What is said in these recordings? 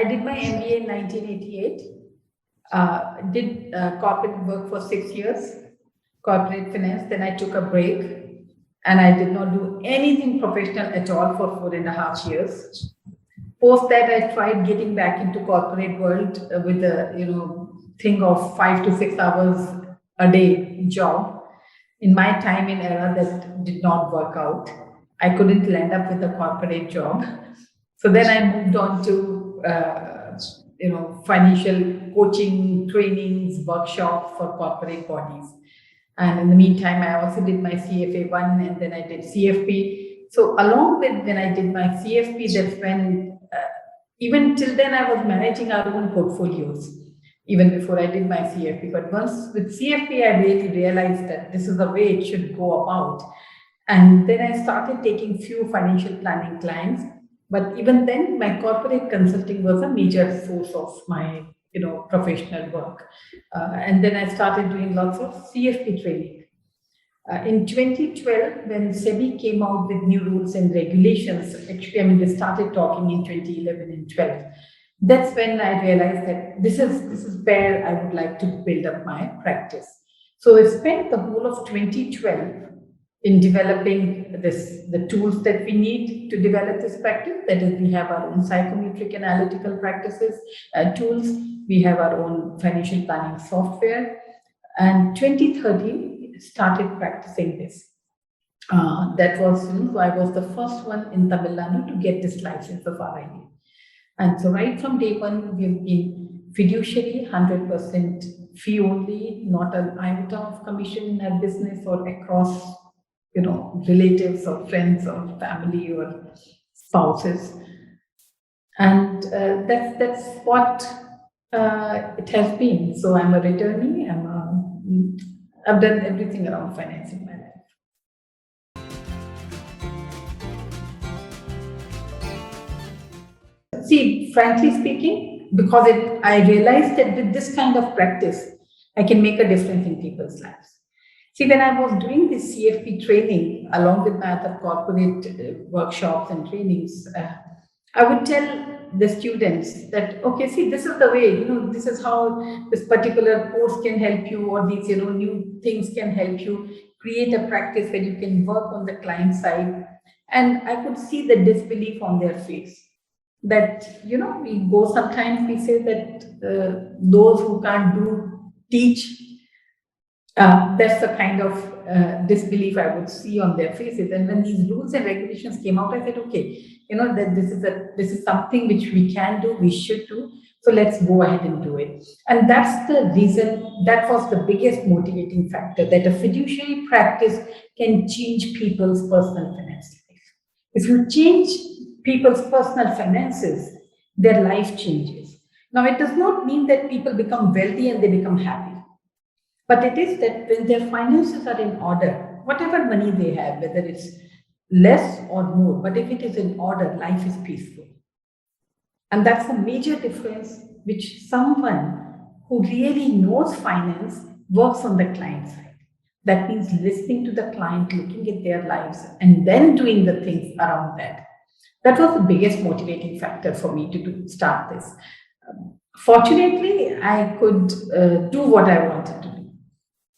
I did my MBA in 1988. Did corporate work for 6 years, corporate finance. Then I took a break, and I did not do anything professional at all for 4.5 years. Post that, I tried getting back into corporate world with a thing of 5 to 6 hours a day job. In my time in era, that did not work out. I couldn't land up with a corporate job. So then I moved on to financial coaching, trainings, workshops for corporate bodies. And in the meantime, I also did my CFA one, and then I did CFP. So along with when I did my CFP, that's when even till then I was managing our own portfolios, even before I did my CFP. But once with CFP, I really realized that this is the way it should go about. And then I started taking few financial planning clients. But even then, my corporate consulting was a major source of my professional work. And then I started doing lots of CFP training. In 2012, when SEBI came out with new rules and regulations, actually, they started talking in 2011 and 12. That's when I realized that this is where I would like to build up my practice. So I spent the whole of 2012 in developing the tools that we need to develop this practice. That is, we have our own psychometric analytical practices tools. We have our own financial planning software. And 2013 started practicing this. That was, I was the first one in Tamil Nadu to get this license of RIA. And so right from day one, we've been fiduciary, 100% fee only, not an iota of commission in our business or across relatives or friends or family or spouses. And that's what it has been. So I'm a returnee. I've done everything around finance in my life. See, frankly speaking, because I realized that with this kind of practice, I can make a difference in people's lives. See, when I was doing this CFP training, along with my other corporate workshops and trainings, I would tell the students that, okay, see, this is the way, this is how this particular course can help you, or these, new things can help you create a practice where you can work on the client side. And I could see the disbelief on their face that, we go sometimes, we say that those who can't teach, that's the kind of disbelief I would see on their faces. And when these rules and regulations came out, I said, okay, that this is something which we can do, we should do. So let's go ahead and do it. And that's the reason, that was the biggest motivating factor, that a fiduciary practice can change people's personal finance life. If you change people's personal finances, their life changes. Now, it does not mean that people become wealthy and they become happy. But it is that when their finances are in order, whatever money they have, whether it's less or more, but if it is in order, life is peaceful. And that's a major difference which someone who really knows finance works on the client side. That means listening to the client, looking at their lives, and then doing the things around that. That was the biggest motivating factor for me to start this. Fortunately, I could do what I wanted to do.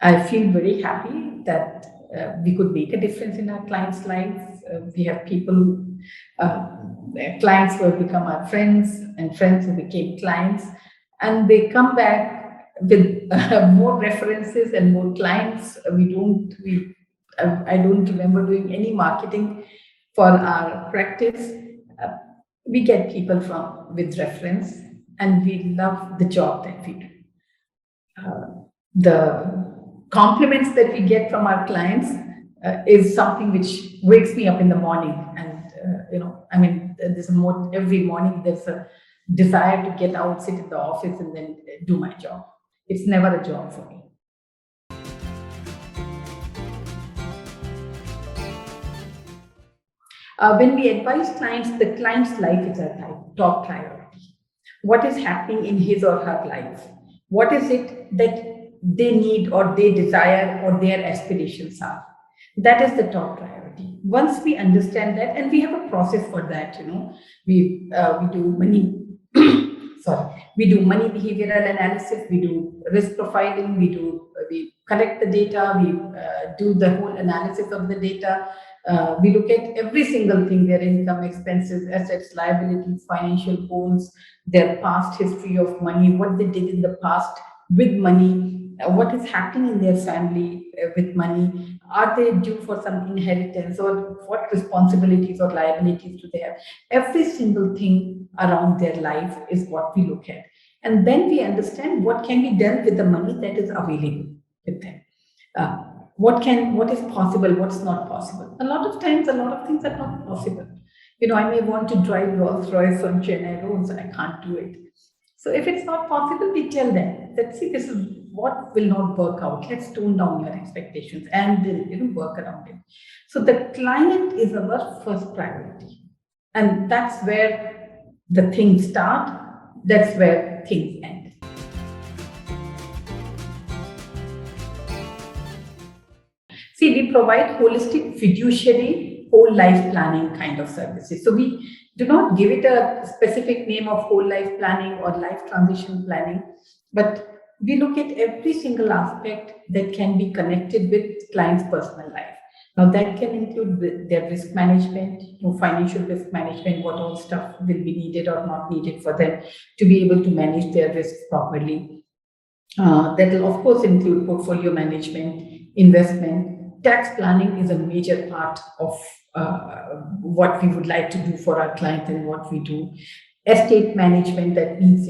I feel very happy that we could make a difference in our clients' lives. We have people, clients who have become our friends, and friends who became clients, and they come back with more references and more clients. I don't remember doing any marketing for our practice. We get people with reference, and we love the job that we do. The compliments that we get from our clients is something which wakes me up in the morning. And, every morning there's a desire to get out, sit in the office, and then do my job. It's never a job for me. When we advise clients, the client's life is our top priority. What is happening in his or her life? What is it that they need or they desire or their aspirations are? That is the top priority. Once we understand that, and we have a process for that, we do many we do money behavioral analysis, we do risk profiling, we collect the data, we do the whole analysis of the data. We look at every single thing, their income, expenses, assets, liabilities, financial goals, their past history of money, what they did in the past with money, what is happening in their family with money, are they due for some inheritance, or what responsibilities or liabilities do they have. Every single thing around their life is what we look at. And then we understand what can be done with the money that is available with them. What is possible, what's not possible. A lot of times, a lot of things are not possible. I may want to drive Rolls Royce on Chennai roads, I can't do it. So if it's not possible, we tell them that, see, this is what will not work out. Let's tone down your expectations and then work around it. So the client is our first priority, and that's where the things start. That's where things end. See, we provide holistic fiduciary whole life planning kind of services. So we do not give it a specific name of whole life planning or life transition planning, but we look at every single aspect that can be connected with client's personal life. Now that can include their risk management, financial risk management, what all stuff will be needed or not needed for them to be able to manage their risks properly. That will of course include portfolio management, investment. Tax planning is a major part of what we would like to do for our clients and what we do. Estate management, that means,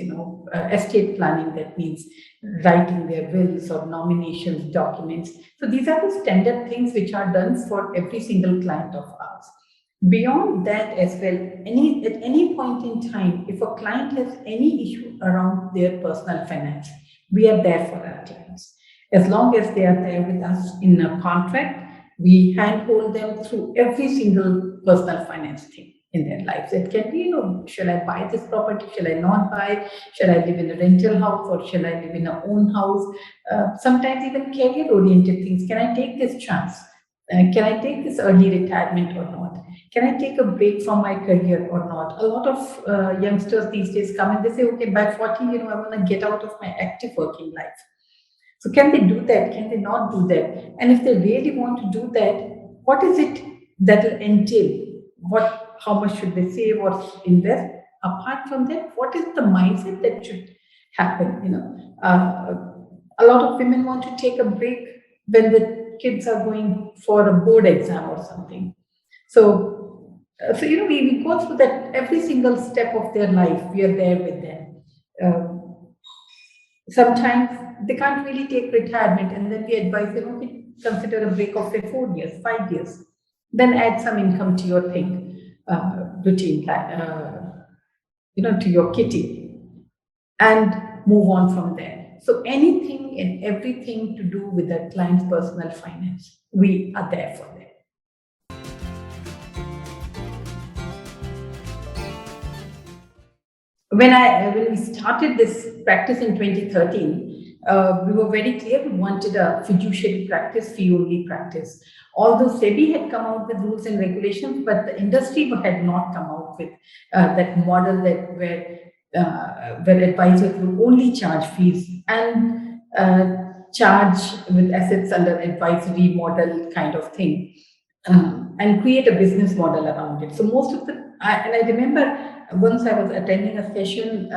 estate planning, that means writing their wills or nominations documents. So these are the standard things which are done for every single client of ours. Beyond that as well, at any point in time, if a client has any issue around their personal finance, we are there for our clients. As long as they are there with us in a contract, we handhold them through every single personal finance thing in their lives. It can be, shall I buy this property? Shall I not buy? Shall I live in a rental house or shall I live in a own house? Sometimes even career-oriented things. Can I take this chance? Can I take this early retirement or not? Can I take a break from my career or not? A lot of youngsters these days come and they say, okay, by 40, I want to get out of my active working life. So can they do that? Can they not do that? And if they really want to do that, what is it that will entail? How much should they save or invest? Apart from that, what is the mindset that should happen? A lot of women want to take a break when the kids are going for a board exam or something. So we go through that every single step of their life. We are there with them. Sometimes they can't really take retirement, and then we advise them, okay, consider a break of say 4 years, 5 years, then add some income to your routine, to your kitty, and move on from there. So anything and everything to do with that client's personal finance, we are there for them. When we started this practice in 2013, we were very clear we wanted a fiduciary practice, fee-only practice. Although SEBI had come out with rules and regulations, but the industry had not come out with that model where advisors would only charge fees and charge with assets under advisory model kind of thing, and create a business model around it. So most of I remember once I was attending a session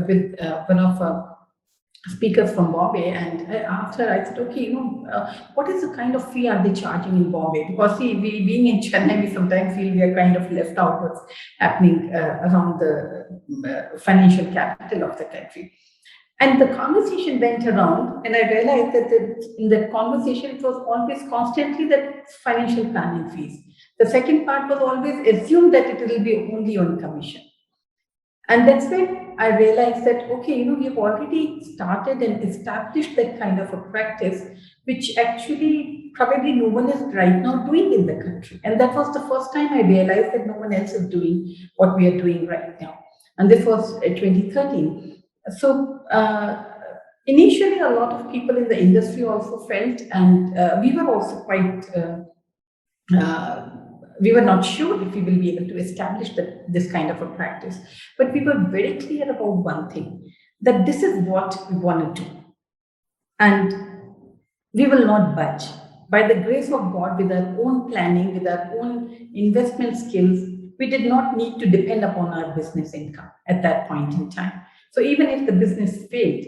with one of speakers from Bombay, and after I said, okay, what is the kind of fee are they charging in Bombay? Because see, we being in Chennai, we sometimes feel we are kind of left out what's happening around the financial capital of the country. And the conversation went around, and I realized that in that conversation, it was always constantly that financial planning fees. The second part was always assumed that it will be only on commission. And that's when I realized that, okay, we have already started and established that kind of a practice, which actually probably no one is right now doing in the country. And that was the first time I realized that no one else is doing what we are doing right now. And this was 2013. So initially, a lot of people in the industry also felt, and we were also quite we were not sure if we will be able to establish this kind of a practice. But we were very clear about one thing, that this is what we want to do. And we will not budge. By the grace of God, with our own planning, with our own investment skills, we did not need to depend upon our business income at that point in time. So even if the business failed,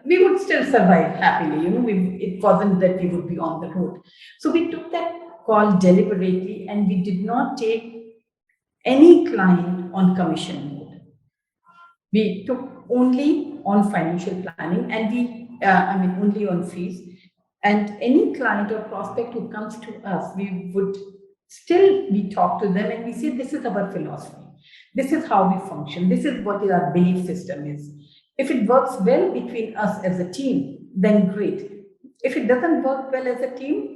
we would still survive happily. It wasn't that we would be on the road. So we took that call deliberately, and we did not take any client on commission mode. We took only on financial planning, and only on fees. And any client or prospect who comes to us, we would still talk to them, and we say, this is our philosophy. This is how we function. This is what our belief system is. If it works well between us as a team, then great. If it doesn't work well as a team,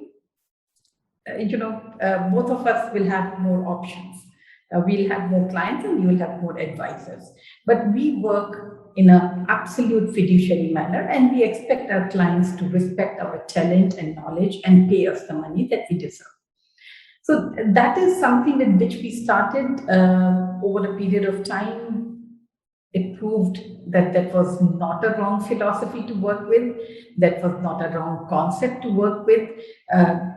both of us will have more options. We'll have more clients and you will have more advisors. But we work in an absolute fiduciary manner, and we expect our clients to respect our talent and knowledge and pay us the money that we deserve. So that is something with which we started over a period of time. It proved that that was not a wrong philosophy to work with, that was not a wrong concept to work with,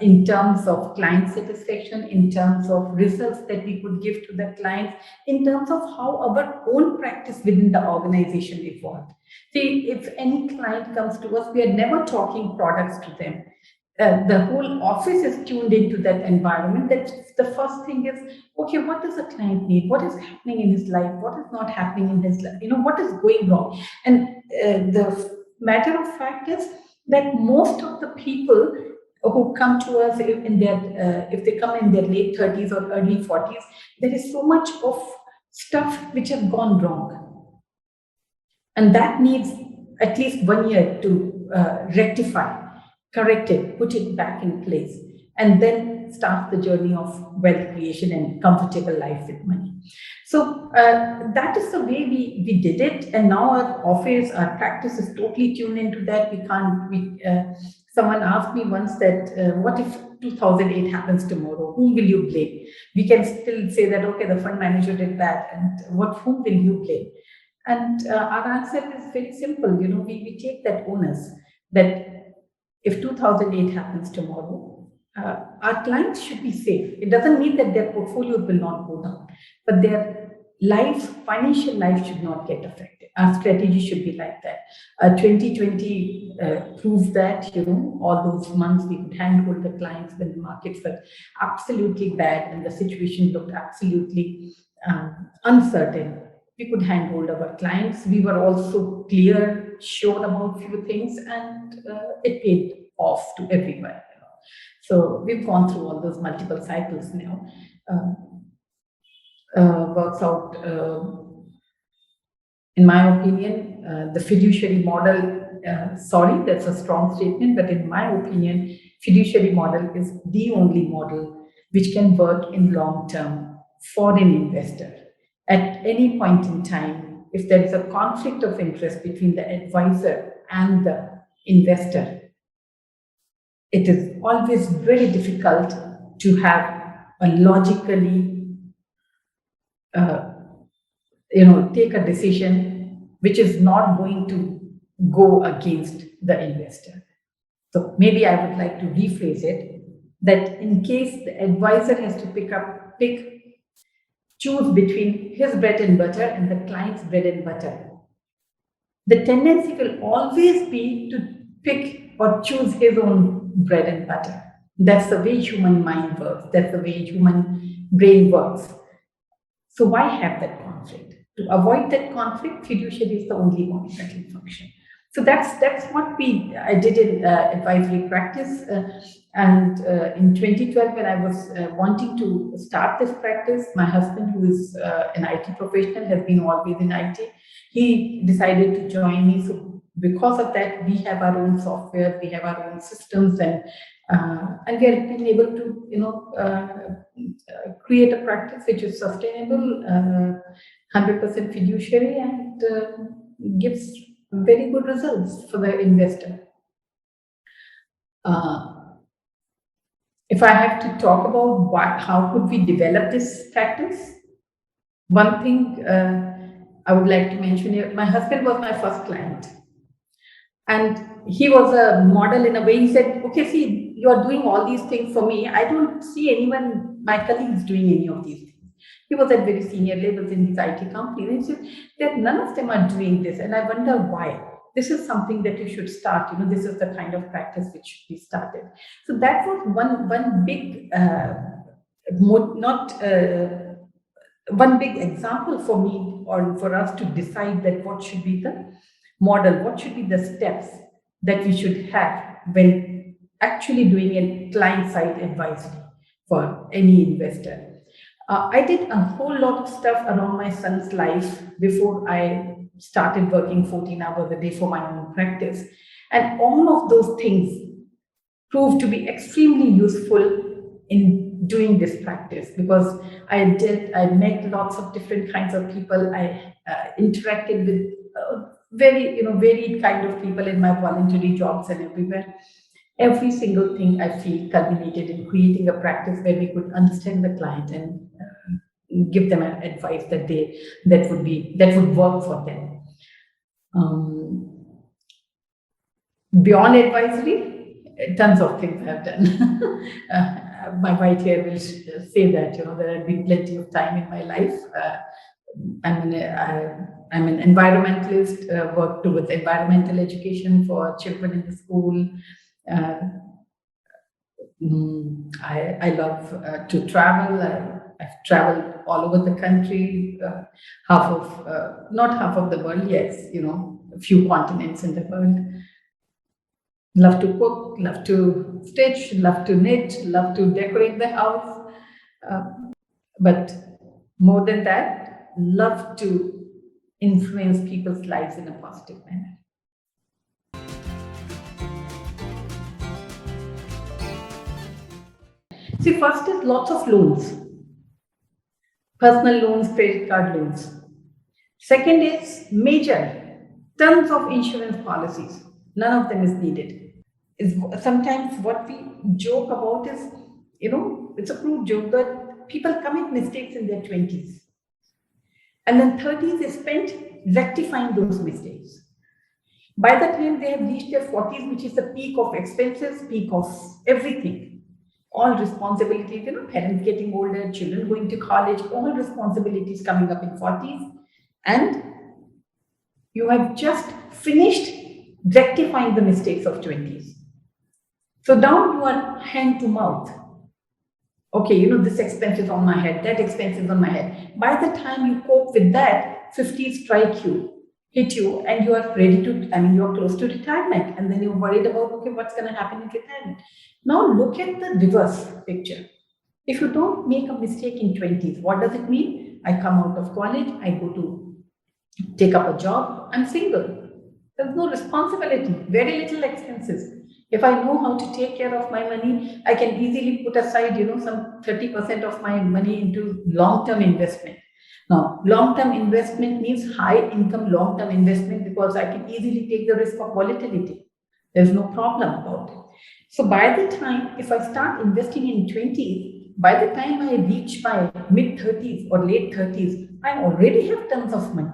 in terms of client satisfaction, in terms of results that we could give to the clients, in terms of how our own practice within the organization evolved. See, if any client comes to us, we are never talking products to them. The whole office is tuned into that environment. That's the first thing is, okay, what does the client need? What is happening in his life? What is not happening in his life? What is going wrong? And the matter of fact is that most of the people who come to us if they come in their late 30s or early 40s, there is so much of stuff which have gone wrong. And that needs at least 1 year to rectify, correct it, put it back in place, and then start the journey of wealth creation and comfortable life with money. So that is the way we did it. And now our office, our practice is totally tuned into that. Someone asked me once that, what if 2008 happens tomorrow? Whom will you blame? We can still say that, okay, the fund manager did that, and whom will you blame? And our answer is very simple. We take that onus that if 2008 happens tomorrow, our clients should be safe. It doesn't mean that their portfolio will not go down, but their financial life should not get affected. Our strategy should be like that. 2020 proved that, all those months we could handhold the clients when the markets were absolutely bad and the situation looked absolutely uncertain. We could handhold our clients. We were also clear, sure about few things, and it paid off to everyone. So we've gone through all those multiple cycles now. Works out, in my opinion, the fiduciary model, sorry, that's a strong statement, but in my opinion, fiduciary model is the only model which can work in long term for an investor. At any point in time, if there is a conflict of interest between the advisor and the investor, it is always very difficult to have a logically, take a decision which is not going to go against the investor. So maybe I would like to rephrase it, that in case the advisor has to choose between his bread and butter and the client's bread and butter, the tendency will always be to pick or choose his own bread and butter. That's the way human mind works. That's the way human brain works. So why have that conflict? To avoid that conflict, fiduciary is the only one that can function. So that's what I did in advisory practice. And in 2012, when I was wanting to start this practice, my husband, who is an IT professional, has been always in IT, he decided to join me. So because of that, we have our own software, we have our own systems, and we have been able to, create a practice which is sustainable, 100% fiduciary, and gives very good results for the investor. If I have to talk about how could we develop this practice, one thing I would like to mention here, my husband was my first client. And he was a model in a way. He said, okay, see, you are doing all these things for me. I don't see anyone, my colleagues, doing any of these things. He was at very senior levels in his IT company. And he said that none of them are doing this. And I wonder why. This is something that you should start. This is the kind of practice which should be started. So that was one big, one big example for me or for us to decide that what should be the model, what should be the steps that we should have when actually doing a client-side advisory for any investor. I did a whole lot of stuff around my son's life before I started working 14 hours a day for my own practice. And all of those things proved to be extremely useful in doing this practice, because I met lots of different kinds of people. I interacted with varied kind of people in my voluntary jobs and everywhere. Every single thing I feel culminated in creating a practice where we could understand the client and give them advice that would work for them. Beyond advisory, tons of things I've done. My white hair will say that there have been plenty of time in my life. I'm an environmentalist, worked with environmental education for children in the school. I love to travel. I've traveled all over the country, not half of the world, yes, a few continents in the world. Love to cook, love to stitch, love to knit, love to decorate the house. But more than that, love to influence people's lives in a positive manner. See, first is lots of loans. Personal loans, credit card loans. Second is major, tons of insurance policies. None of them is needed. Sometimes what we joke about is, it's a crude joke that people commit mistakes in their 20s. And then 30s is spent rectifying those mistakes. By the time they have reached their 40s, which is the peak of expenses, peak of everything, all responsibilities, parents getting older, children going to college, all responsibilities coming up in 40s. And you have just finished rectifying the mistakes of 20s. So now you are hand to mouth. Okay, this expense is on my head, that expense is on my head. By the time you cope with that, 50s hit you, and you are ready to, you're close to retirement. And then you're worried about, okay, what's going to happen in retirement? Now look at the reverse picture. If you don't make a mistake in 20s, what does it mean? I come out of college, I go to take up a job, I'm single. There's no responsibility, very little expenses. If I know how to take care of my money, I can easily put aside, some 30% of my money into long-term investment. Now, long-term investment means high income long-term investment, because I can easily take the risk of volatility. There's no problem about it. So by the time, if I start investing in 20s, by the time I reach my mid-30s or late 30s, I already have tons of money.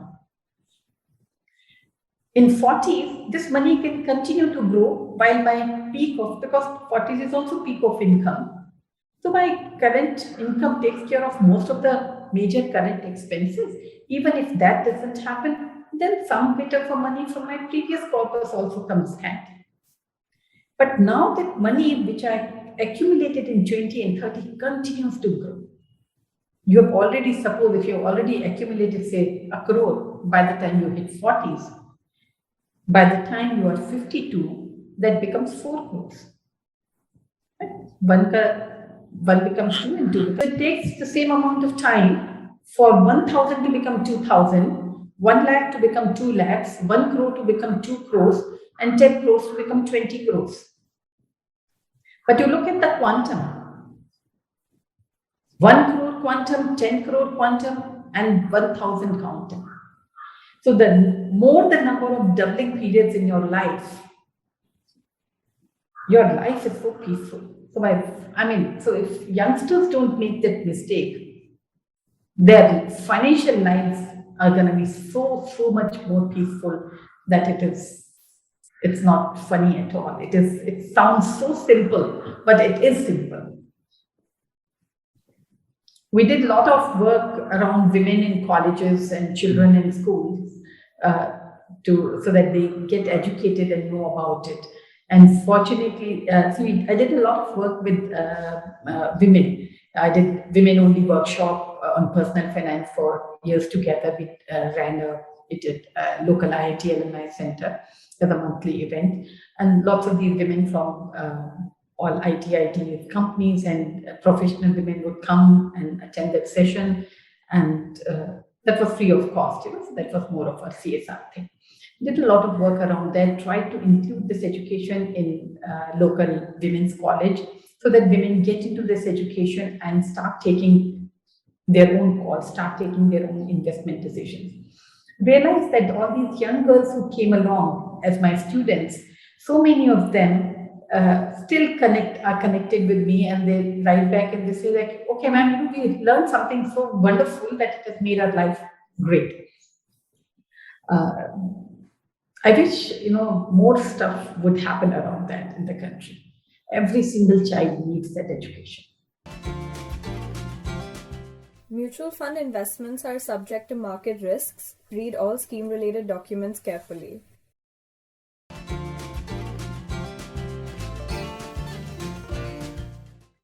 In 40s, this money can continue to grow while my peak of, because 40s is also peak of income. So my current income takes care of most of the major current expenses. Even if that doesn't happen, then some bit of money from my previous corpus also comes handy. But now that money which I accumulated in 20 and 30 continues to grow. You have already, suppose if you have already accumulated, say, 1 crore by the time you hit 40s, by the time you are 52, that becomes 4 crores. Right? One becomes 2 and 2. So it takes the same amount of time for 1,000 to become 2,000, 1 lakh to become 2 lakhs, 1 crore to become 2 crores, and 10 crores to become 20 crores. But you look at the quantum. 1 crore quantum, 10 crore quantum, and 1,000 quantum. So the more the number of doubling periods in your life is so peaceful. So if youngsters don't make that mistake, their financial lives are going to be so much more peaceful that it's not funny at all. It sounds so simple, but it is simple. We did a lot of work around women in colleges and children in schools uh, so that they get educated and know about it. And fortunately, I did a lot of work with women. I did women only workshop on personal finance for years together. We did a local IIT alumni center as a monthly event, and lots of these women from all IT companies and professional women would come and attend that session, and that was free of cost. So that was more of a CSR thing. Did a lot of work around that, tried to include this education in local women's college so that women get into this education and start taking their own calls, start taking their own investment decisions. Realized that all these young girls who came along as my students, so many of them still are connected with me, and they write back and they say like, okay, ma'am, we learned something so wonderful that it has made our life great. I wish, more stuff would happen around that in the country. Every single child needs that education. Mutual fund investments are subject to market risks. Read all scheme-related documents carefully.